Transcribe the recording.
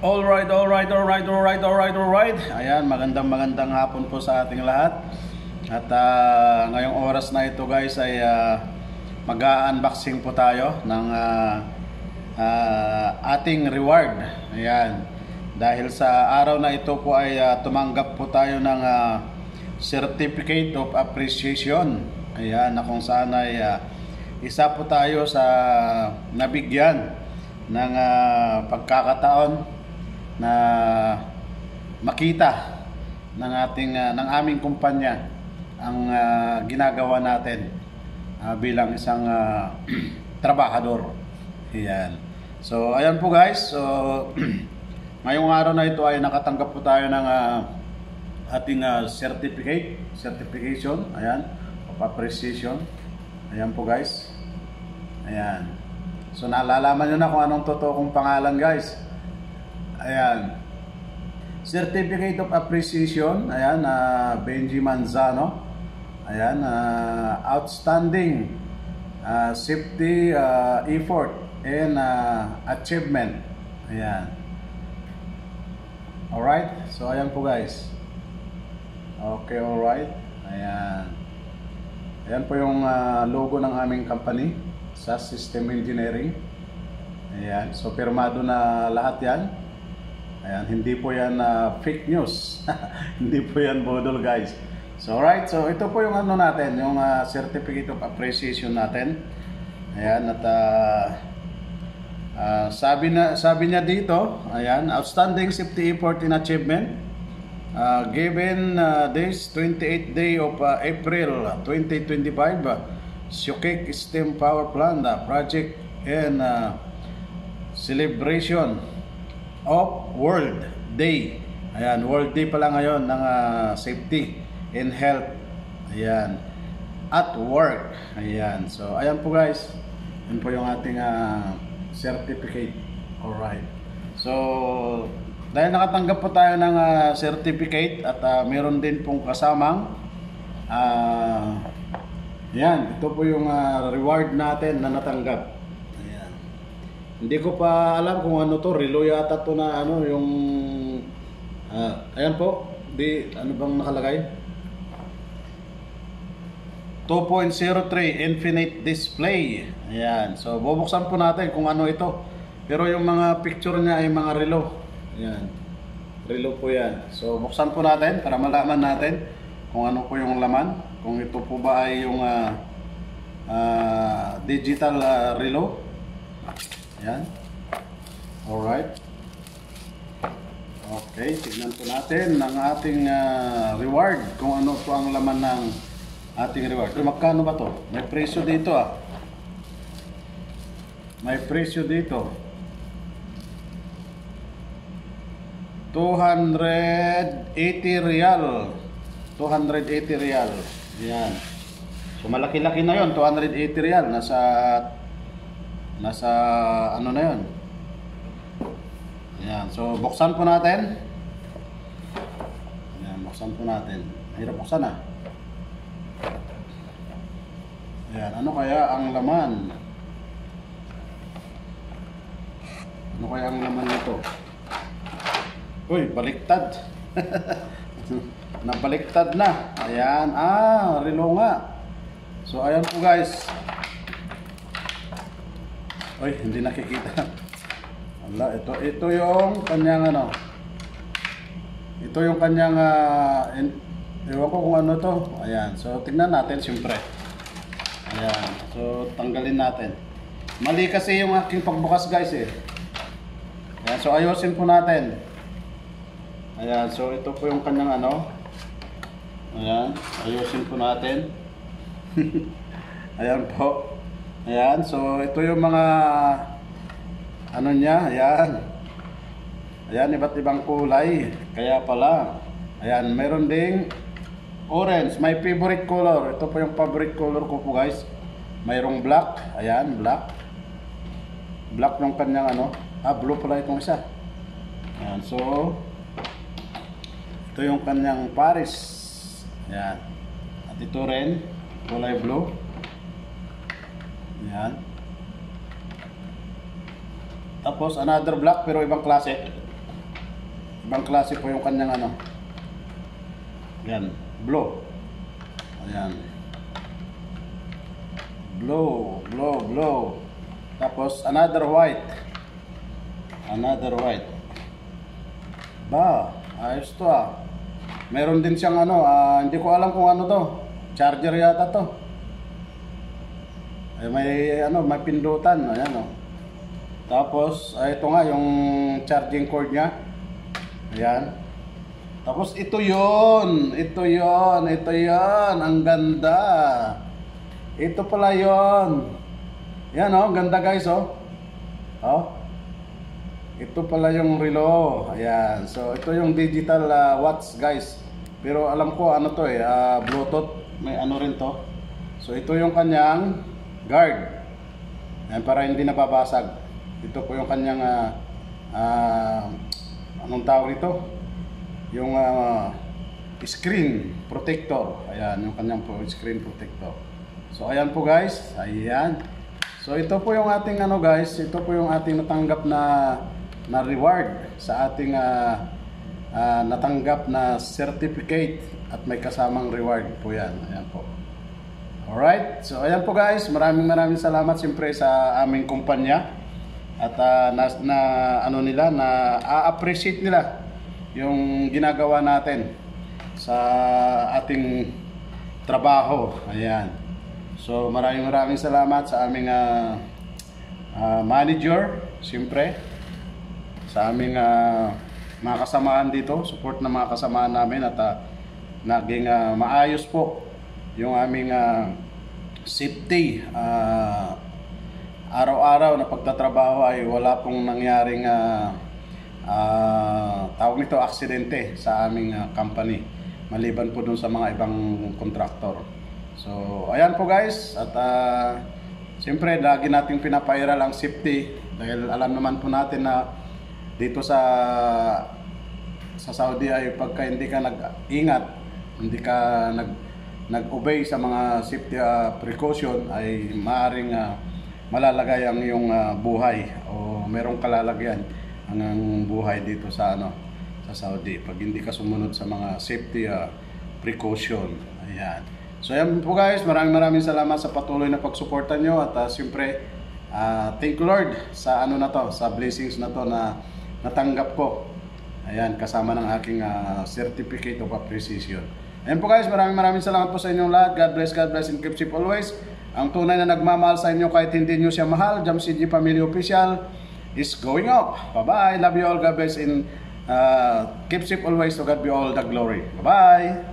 Alright. Ayan, magandang hapon po sa ating lahat. At ngayong oras na ito guys ay mag-unboxing po tayo ng ating reward. Ayan. Dahil sa araw na ito po ay tumanggap po tayo ng Certificate of Appreciation. Ayan, na kung saan ay isa po tayo sa nabigyan ng pagkakataon na makita ng aming kumpanya ang ginagawa natin bilang isang trabahador. Ayan. So ayan po guys. So ngayong araw na ito ay nakatanggap po tayo ng ating certification, ayan, of appreciation. Ayan po guys. Ayan. So nalalaman nyo na kung anong totoo kong pangalan guys. Ayan. Certificate of Appreciation. Ayan, Benji Manzano. Ayan, outstanding safety effort and achievement. Ayan. Alright. So ayan po guys. Okay, alright. Ayan. Ayan po yung logo ng aming company, SAS System Engineering. Ayan. So pirmado na lahat yan. Ayan, hindi po yan fake news. Hindi po yan bodol guys. So alright, so ito po yung ano natin, yung Certificate of Appreciation natin. Ayan, at sabi niya dito, ayan, outstanding safety effort and achievement given this 28th day of April 2025 Syokek Steam Power Plant project and celebration of World Day. Ayan, World Day pala ngayon ng safety and health. Ayan, at work. Ayan, so ayan po guys, yun po yung ating certificate. Alright, so dahil nakatanggap po tayo ng certificate at meron din pong kasamang yan, ito po yung reward natin na natanggap. Hindi ko pa alam kung ano to, relo yata to na ano, yung ayan po, ano bang nakalagay? 2.03 infinite display. Ayan, so bubuksan po natin kung ano ito. Pero yung mga picture niya ay mga relo. Ayan, relo po yan. So buksan po natin para malaman natin kung ano po yung laman. Kung ito po ba ay yung digital relo. Ayan. Alright. Okay, tignan po natin ng ating reward. Kung ano po ang laman ng ating reward. Magkano ba to? May presyo dito May presyo dito. 280 real. 280 real. Ayan. So malaki-laki na yon, 280 real. Nasa ano na yun. Ayan, so buksan po natin. Ayan, buksan po natin. Hirap buksan Ayan, ano kaya ang laman? Ano kaya ang laman nito? Uy, baliktad. Nabaliktad na. Ayan, relo nga. So ayan po guys. Oy, hindi nakikita. Wala, ito yung kanyang ano. Ito yung kanyang ewan ko kung ano to. Ayan, so tingnan natin siyempre. Ayan, so tanggalin natin. Mali kasi yung aking pagbukas guys Ayan, so ayusin po natin. Ayan, so ito po yung kanyang ano. Ayan, ayusin po natin. Ayan po. Ayan, so ito yung mga ano niya, ayan. Ayan, iba't ibang kulay. Kaya pala. Ayan, meron ding orange, my favorite color. Ito po yung favorite color ko po guys. Mayroong black, ayan, black. Black ng kanyang ano. Blue pala itong isa. Ayan, so ito yung kanyang Paris. Ayan. At ito rin, kulay blue. Ayan. Tapos another black pero ibang klase. Ibang klase po yung kanyang ano. Yan, blue. Ayan. Blue. Tapos another white. Ba, ayos to ah. Meron din siyang ano, hindi ko alam kung ano to. Charger yata to. Ay, may pindutan, ayan oh. Tapos, ito nga yung charging cord niya. Ayan. Tapos ito yon, ang ganda. Ito pala yon. Yan oh, ganda guys oh. Oh. Ito pala yung relo. Ayan. So ito yung digital watch guys. Pero alam ko ano to Bluetooth. May ano rin to. So ito yung kanyang guard. Ayan, para hindi nababasag. Ito po yung kanyang anong tawag ito? Yung screen protector. Ayan, yung kanyang screen protector. So ayan po guys. Ayan. So ito po yung ating ano guys, ito po yung ating natanggap na reward sa ating natanggap na certificate at may kasamang reward po yan. Ayan po. Alright, so ayan po guys, maraming salamat siyempre sa aming kumpanya at na-appreciate nila yung ginagawa natin sa ating trabaho. Ayan. So maraming salamat sa aming manager, siyempre, sa aming mga kasamahan dito, support ng mga kasamahan namin at naging maayos po yung aming safety. Araw-araw na pagtatrabaho ay wala pong nangyaring tawag nito aksidente sa aming company, maliban po dun sa mga ibang kontraktor. So ayan po guys, at siyempre lagi nating pinapairal ang safety dahil alam naman po natin na dito sa Saudi ay pagka hindi ka nag-ingat, hindi ka nag-obey sa mga safety precaution ay maaaring malalagay ang iyong buhay o merong kalalagyan ang buhay dito sa sa Saudi pag hindi ka sumunod sa mga safety precaution. Ayan. So ayan po guys, maraming salamat sa patuloy na pagsuporta nyo at siyempre thank you Lord sa sa blessings na to na natanggap ko. Ayan, kasama ng aking certificate of appreciation. Ayan po guys, maraming salamat po sa inyong lahat. God bless and keep safe always. Ang tunay na nagmamahal sa inyo kahit hindi nyo siya mahal, Jam CG Family Official is going up. Bye bye, love you all, God bless and keep safe always. To God be all the glory. Bye bye.